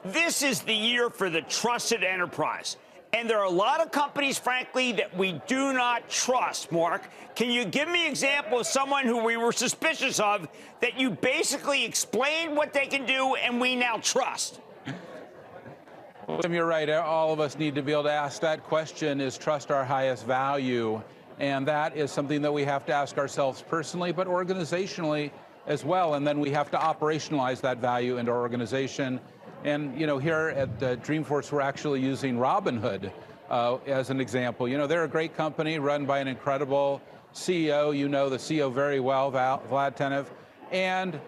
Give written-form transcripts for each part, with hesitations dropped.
This is the year for the trusted enterprise. And there are a lot of companies, frankly, that we do not trust, Mark. Can you give me an example of someone who we were suspicious of that you basically explained what they can do and we now trust? Well, Tim, you're right. All of us need to be able to ask that question, is trust our highest value? And that is something that we have to ask ourselves personally, but organizationally as well. And then we have to operationalize that value into our organization. And, you know, here at Dreamforce, we're actually using Robinhood as an example. You know, they're a great company run by an incredible CEO. You know the CEO very well, Vlad Tenev. And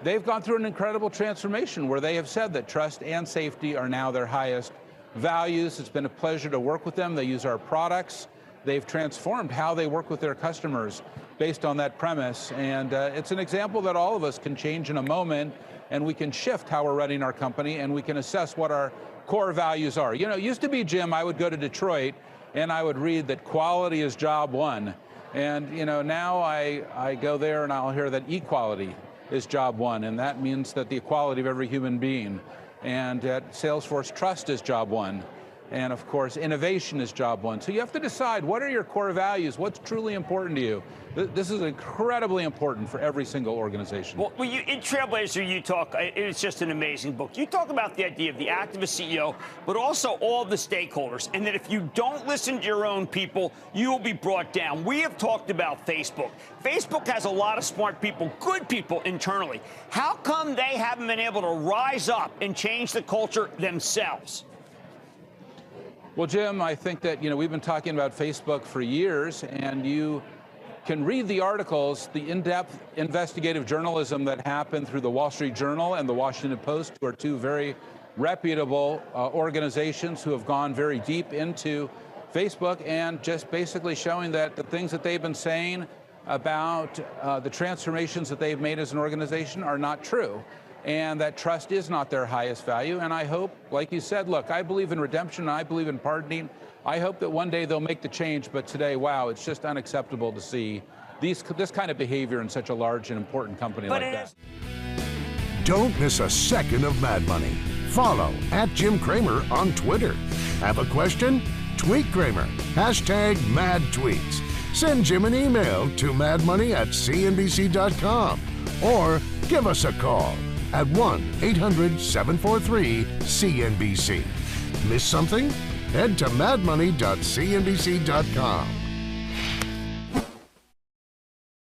they've gone through an incredible transformation where they have said that trust and safety are now their highest values. It's been a pleasure to work with them. They use our products. They've transformed how they work with their customers based on that premise. And it's an example that all of us can change in a moment, and we can shift how we're running our company, and we can assess what our core values are. You know, it used to be, Jim, I would go to Detroit and I would read that quality is job one. And, you know, now I go there and I'll hear that equality is job one. And that means that the equality of every human being. And at Salesforce, trust is job one. And of course, innovation is job one. So you have to decide, what are your core values? What's truly important to you? This is incredibly important for every single organization. Well, in Trailblazer, you talk, it's just an amazing book. You talk about the idea of the activist CEO, but also all the stakeholders, and that if you don't listen to your own people, you will be brought down. We have talked about Facebook. Facebook has a lot of smart people, good people internally. How come they haven't been able to rise up and change the culture themselves? Well, Jim, I think that, you know, we've been talking about Facebook for years, and you can read the articles, the in-depth investigative journalism that happened through the Wall Street Journal and the Washington Post, who are two very reputable organizations who have gone very deep into Facebook and just basically showing that the things that they've been saying about the transformations that they've made as an organization are not true. And that trust is not their highest value. And I hope, like you said, look, I believe in redemption, I believe in pardoning. I hope that one day they'll make the change, but today, wow, it's just unacceptable to see this kind of behavior in such a large and important company like that. Don't miss a second of Mad Money. Follow @JimCramer on Twitter. Have a question? Tweet Kramer. #MadTweets. Send Jim an email to madmoney@cnbc.com or give us a call at 1-800-743-CNBC. Miss something? Head to madmoney.cnbc.com.